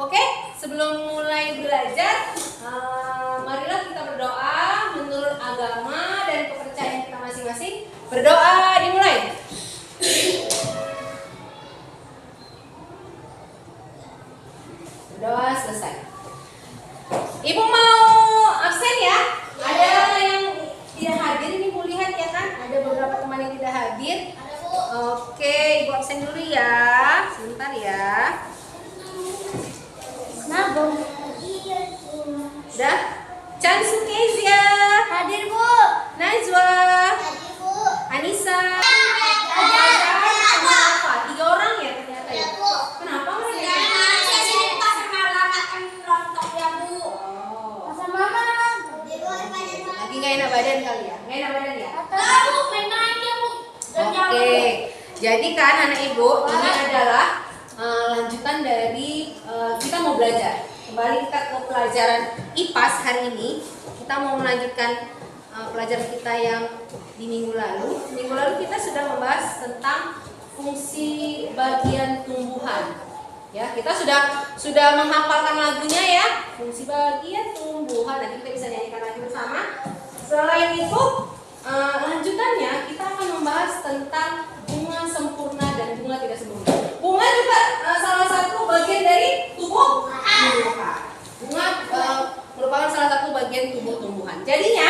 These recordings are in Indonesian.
Oke, sebelum mulai belajar, marilah kita berdoa menurut agama dan kepercayaan kita masing-masing. Berdoa dimulai. Berdoa selesai. Ibu mau absen ya? Ada yang tidak hadir, ini Bu lihat ya kan? Ada beberapa teman yang tidak hadir. Oke, Ibu absen dulu ya. Sebentar ya. Udah? Chan Sukezia Hadir, Bu. Najwa Hadir, Bu. Anissa Ada. apa? 3 orang ya ternyata ya? Bu. Kenapa mereka? Saya sini pas malam makan rontok ya, Bu. Masa Mama. Lagi nggak enak badan kali ya? Nggak enak badan ya? Tahu, main aja, Bu. Oke, jadi kan anak ibu ini adalah lanjutan dari kita mau belajar. Kembali kita ke pelajaran IPAS hari ini. Kita mau melanjutkan pelajaran kita yang di minggu lalu. Minggu lalu kita sudah membahas tentang fungsi bagian tumbuhan. Ya, kita sudah menghafalkan lagunya ya. Fungsi bagian tumbuhan. Nanti kita bisa nyanyikan lagi bersama. Selain itu, lanjutannya kita akan membahas tentang bunga sempurna dan bunga tidak sempurna. Bunga juga salah satu bagian dari tubuh tumbuhan. Bunga merupakan salah satu bagian tubuh tumbuhan. Jadinya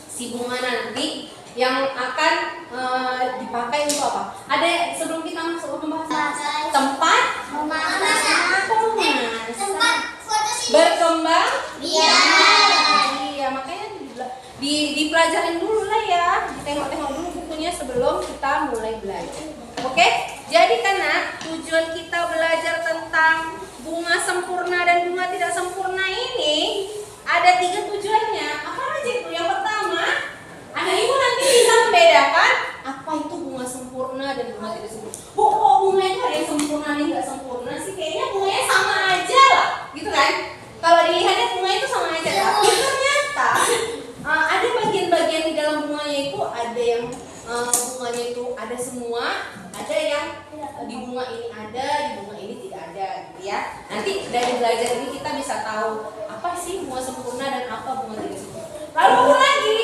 si bunga nanti yang akan dipakai untuk apa? Ada sebelum kita masuk membahas tempat berkembang biak. Iya, makanya dipelajarin dulu lah ya, ditengok-tengok dulu bukunya sebelum kita mulai belajar. Oke, jadi karena tujuan kita belajar tentang bunga sempurna dan bunga tidak sempurna ini ada 3 tujuannya. Apa aja itu? Yang pertama, anak ibu nanti bisa membedakan apa itu bunga sempurna dan bunga tidak sempurna. Bu, kok bunga itu ada yang sempurna nih nggak sempurna sih? Kayaknya bunganya sama aja lah, gitu kan? Kalau dilihatnya bunga itu sama aja, tapi ternyata ada bagian-bagian di dalam bunganya itu ada yang bunganya itu ada semua, ada yang di bunga ini ada, di bunga ini tidak ada, gitu ya. Nanti dari belajar ini kita bisa tahu apa sih bunga sempurna dan apa bunga tidak sempurna. Lalu apa lagi?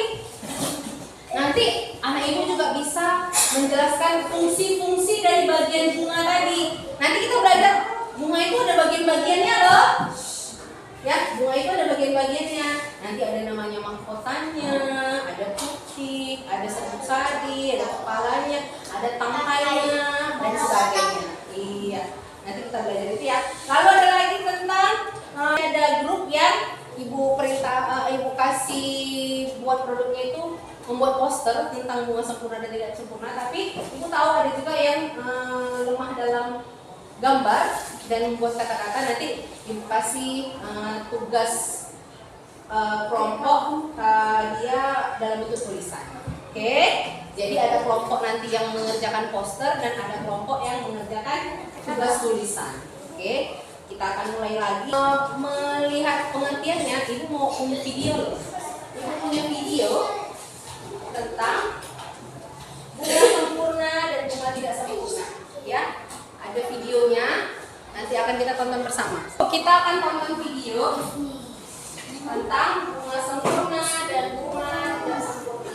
Nanti anak ibu juga bisa menjelaskan fungsi-fungsi dari bagian bunga tadi. Nanti kita belajar bunga itu ada bagian-bagiannya loh. Ya, bunga itu ada bagian-bagiannya. Nanti ada namanya mahkotanya, ada putih, ada serbuk sari, ada kepalanya, ada tangkainya, dan sebagainya. Iya, nanti kita belajar itu ya. Lalu ada lagi tentang ada grup yang ibu kasih buat produknya itu membuat poster tentang bunga sempurna dan tidak sempurna. Tapi ibu tahu ada juga yang lemah dalam gambar dan membuat kata-kata. Nanti ibu kasih tugas kelompok dia dalam bentuk tulisan. Oke, jadi ada kelompok nanti yang mengerjakan poster dan ada kelompok yang mengerjakan tugas tulisan. Oke, kita akan mulai lagi melihat pengertiannya. Ibu mau punya video loh. Ibu punya video tentang bunga sempurna dan bunga tidak sempurna. Ya, ada videonya. Nanti akan kita tonton bersama. Kita akan tonton video tentang bunga sempurna dan bunga tidak sempurna.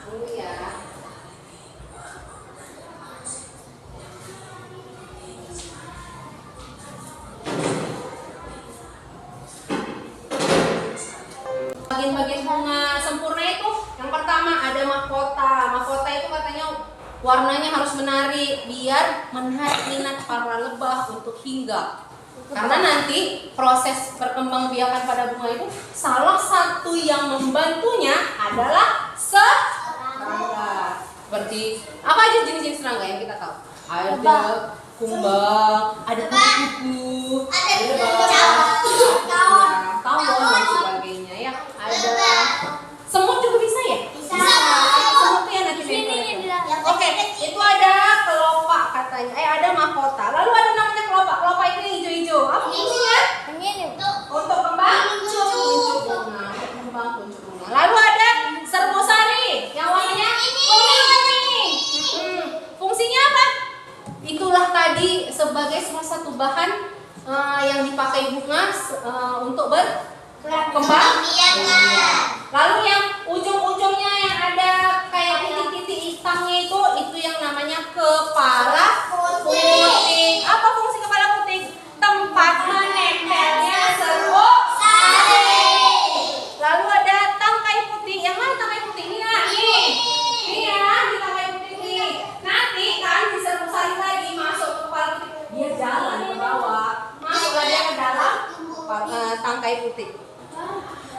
Dulu ya. Bagian-bagian bunga sempurna itu yang pertama ada mahkota. Mahkota itu katanya warnanya harus menarik biar menarik minat para lebah untuk hinggap. Karena nanti proses perkembangbiakan pada bunga itu salah satu yang membantunya adalah serangga. Seperti apa aja jenis-jenis serangga yang kita tahu? Ada kumbang, ada kupu-kupu, ada tawon dan sebagainya ya. Ada semut juga bisa ya? Bisa. Semut ya nanti Oke, itu ada kelopak katanya. Ada mahkota. Lalu ada namanya kelopak. Kelopak itu hijau-hijau. Apa fungsinya? yang dipakai bunga untuk berkembang. Lalu yang ujung-ujungnya yang ada kayak titik-titik hitamnya itu yang namanya kepala puting. Apa fungsi kepala puting? Tempat menempelnya serbuk sari. Lalu ada tangkai putih. Yang mana tangkai putih? Ini nah, ini ya, di tangkai putih ini. Nanti kan di serbuk sari lagi masuk ke kepala putih. Dia jalan ke bawah, masuklah dia ke dalam tangkai putih.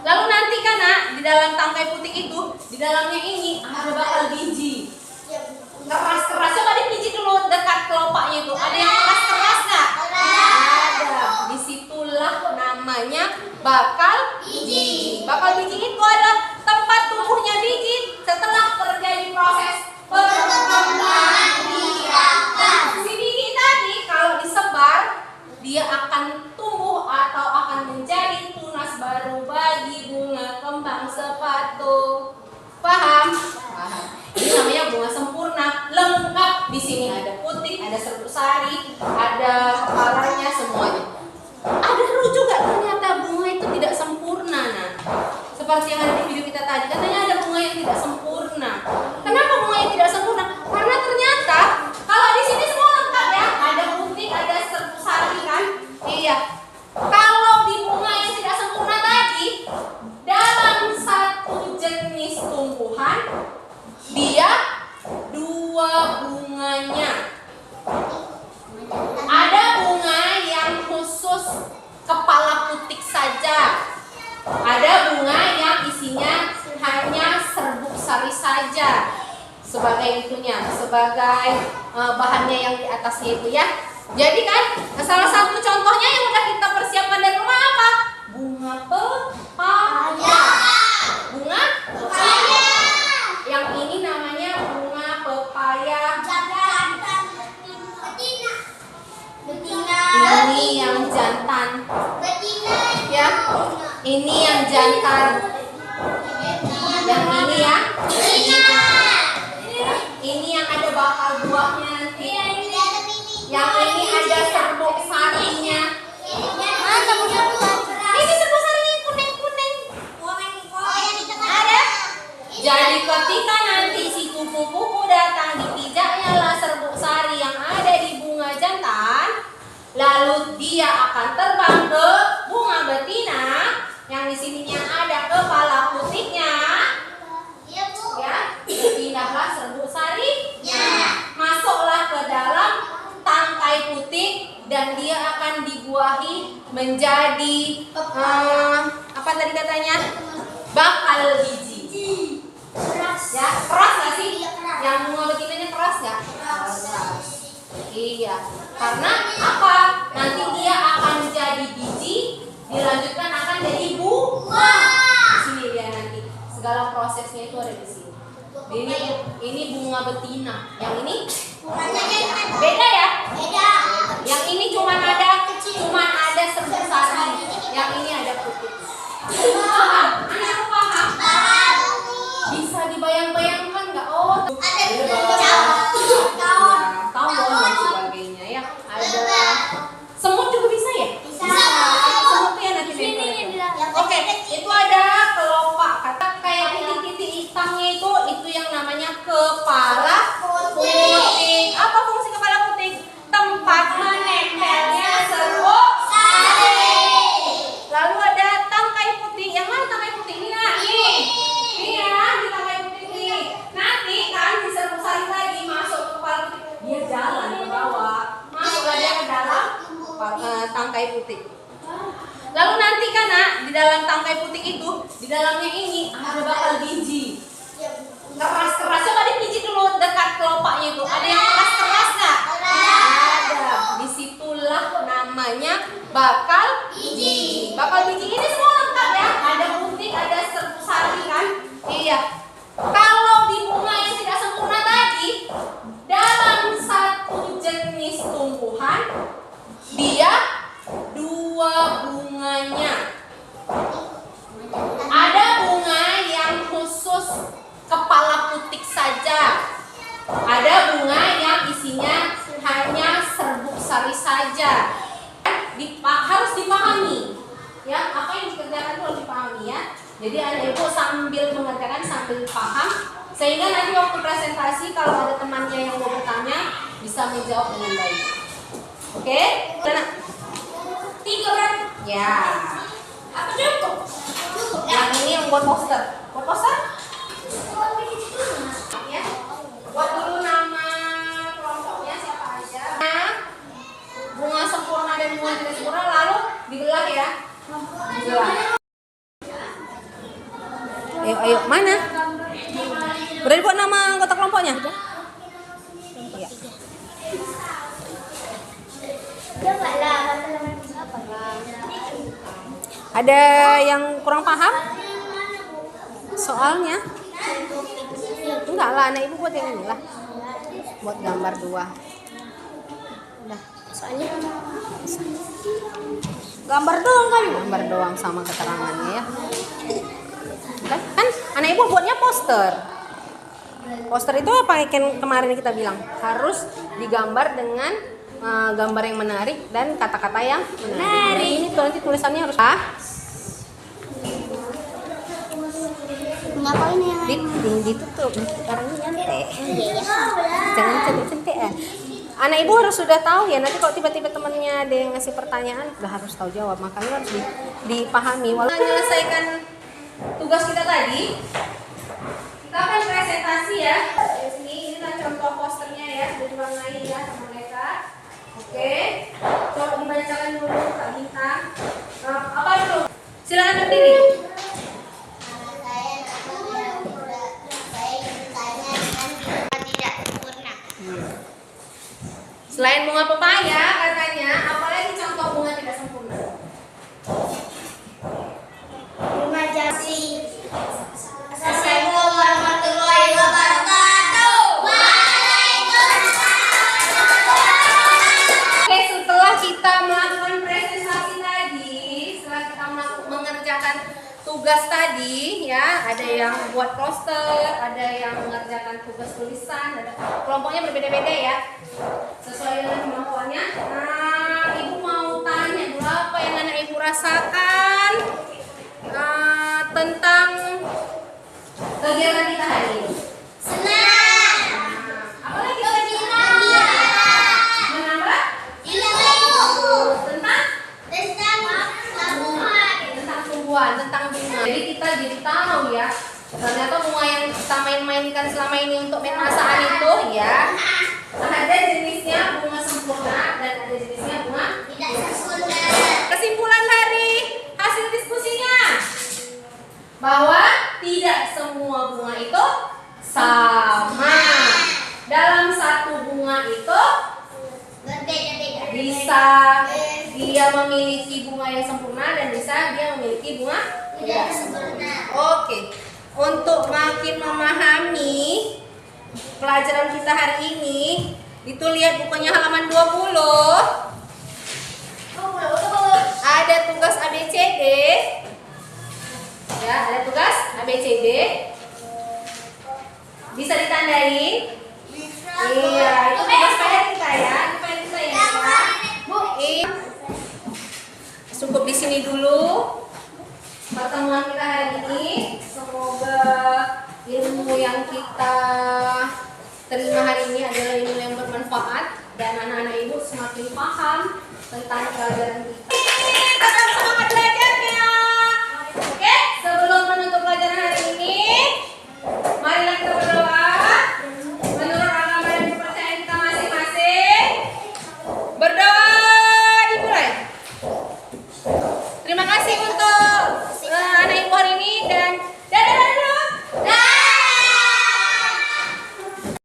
Lalu nanti kan nak, di dalam tangkai putih itu, di dalamnya ini ada bakal biji. Keras-keras. Coba dipijit dulu dekat kelopaknya itu. Ada yang keras-keras nggak? Ada. Disitulah namanya bakal biji. Bakal biji itu adalah tempat tumbuhnya biji setelah terjadi proses perkembangan biakan. Si biji tadi kalau disebar, dia akan tumbuh atau akan menjadi tunas baru bagi bunga kembang sepatu. Paham? Paham. Ini namanya bunga sempurna, lengkap. Di sini ada putih, ada serbuk sari, ada kepalanya, semuanya. Ada juga ternyata bunga itu tidak sempurna. Nah, seperti yang ada di video kita tadi, katanya ada bunga yang tidak sempurna. Kenapa bunga yang tidak sempurna? Karena ternyata kalau di sini semua lengkap ya, ada putih, ada serbuk sari kan? Iya. Kalau di bunga yang tidak sempurna tadi, dalam satu jenis tumbuhan dia dua bunganya. Ada bunga yang khusus kepala putik saja. Ada bunga yang isinya hanya serbuk sari saja. Sebagai itunya, sebagai bahannya yang di atasnya itu ya. Jadi kan salah satu contohnya yang udah kita persiapkan dari rumah apa? Bunga pepaya. Bunga pepaya. Yang ini namanya bunga pepaya. Ini yang jantan. Ya. Ini yang jantan. Yang ini ya. Ini yang ada bakal buahnya nanti. Yang ini ada serbuk sarinya. Ini serbuk sarinya kuning-kuning. Ada. Jadi ketika nanti si kupu-kupu datang, dipijaknya lah serbuk sari yang ada di bunga jantan, lalu dia akan terbang ke bunga betina yang di sininya ada kepala putihnya. Ya, pindahlah serbuk sarinya, masuklah ke dalam tangkai putih dan dia akan dibuahi menjadi apa tadi katanya? Bakal biji. Ya, keras nggak sih? Yang bunga betinanya keras nggak? Keras. Iya. Karena apa? Nanti dia akan jadi biji, dilanjutkan akan jadi bunga. Di sini dia nanti. Segala prosesnya itu ada di sini. Ini bunga betina. Yang ini beda ya? Beda. Yang ini cuma ada serbuk sari. Yang ini ada putih. Paham? Anak paham? Bisa dibayang-bayangkan nggak? Oh, tawon dan sebagainya ya. Ada semut juga bisa ya? Semut ya nanti Oke, itu ada kelopak. Kata kayak titik-titik hitamnya itu yang namanya kepala puting. Apa fungsi kepala puting? Tempat menempelnya serbuk sari. Lalu ada tangkai putih. Yang mana tangkai putih? Ini nah, ini ya, di tangkai putih ini. Nanti kan di serbuk sari lagi masuk ke kepala putih. Dia jalan ke bawah, masuklah dia ke dalam tangkai putih. Lalu nanti kan nak, di dalam tangkai putih itu, di dalamnya ini ada bakal biji. Keras-keras. Coba dipijit dulu dekat kelopaknya itu. Ada yang keras-keras nggak? Ada. Disitulah namanya bakal biji. Bakal biji ini semua lengkap ya. Ada putih, ada serbuk sari kan? Iya. Kalau di bunga yang tidak sempurna tadi, dalam satu jenis tumbuhan dia dua bunganya. Ada bunga yang khusus kepala putik saja. Ada bunga yang isinya hanya serbuk sari saja. harus dipahami. Ya, apa yang dikerjakan itu harus dipahami ya. Jadi anak ibu sambil mengerjakan sambil paham, sehingga nanti waktu presentasi kalau ada temannya yang mau bertanya bisa menjawab dengan baik. Oke? Anak? 3 kan? Ya. Apa cukup? Cukup ya? Yang ini yang buat poster. Buat poster? Ya. Buat dulu nama kelompoknya siapa aja. Nah, bunga sempurna dan bunga tidak sempurna, lalu dibelah ya. Dibelah. Ayo, mana? Udah dibuat nama anggota kelompoknya? Iya. Ada yang kurang paham? Soalnya? Enggak lah, anak ibu buat yang ini lah. Buat gambar 2. Udah. Soalnya gambar doang kali. Gambar doang sama keterangannya ya. Kan anak ibu buatnya poster. Poster itu apa yang kemarin kita bilang? Harus digambar dengan gambar yang menarik dan kata-kata yang menarik. Ini tuh nanti tulisannya harus Ngapain ya? ditutup. Sekarang ini nyantai. Jangan cantik-cantik ya. Anak ibu harus sudah tahu ya, nanti kalau tiba-tiba temannya ada yang ngasih pertanyaan, udah harus tahu jawab. Makanya harus dipahami. Walaupun menyelesaikan tugas kita tadi, kita akan presentasi ya. Di sini ini kan contoh posternya ya, sudah diwarnai ya sama mereka. Oke, coba dibacakan dulu Kak Bintang. Apa dulu? Silakan berdiri. Selain bunga pepaya, katanya apalagi contoh bunga tidak sempurna? Bunga jati. Assalamualaikum warahmatullahi wabarakatuh. Oke, setelah kita melakukan presentasi tadi, setelah kita mengerjakan tugas tadi, ya, ada yang buat poster, ada yang mengerjakan tugas tulisan, ada kelompoknya berbeda-beda ya, sesuai dengan kemampuannya. Nah, ibu mau tanya dulu apa yang anak ibu rasakan tentang kegiatan kita hari ini. Senang. Apa lagi? Gembira. Menambah? Tentang tumbuhan, tentang bunga. Jadi kita jadi tahu ya, ternyata bunga yang kita main-mainkan selama ini untuk main masakan itu ya, ada jenisnya bunga sempurna dan ada jenisnya bunga Tidak sempurna. Kesimpulan dari hasil diskusinya bahwa tidak semua bunga itu sama. Dalam satu bunga itu Berbeda-beda. bisa dia memiliki bunga yang sempurna dan bisa dia memiliki bunga Tidak sempurna. Oke, untuk makin memahami pelajaran kita hari ini, itu lihat bukunya halaman 20. Ada tugas ABCD. Ya, ada tugas ABCD. Bisa ditandain? Iya, itu tugas PR kita ya. Itu PR kita ya, Kak. Bu, cukup di sini dulu pertemuan kita hari ini. Semoga ilmu yang kita terima hari ini adalah ilmu yang bermanfaat dan anak-anak ibu semakin paham tentang pelajaran kita. Tetap semangat belajarnya. Oke, sebelum menutup pelajaran hari ini, marilah kita berdoa menurut agama dan kepercayaan kita masing-masing. Berdoa dimulai. Terima kasih untuk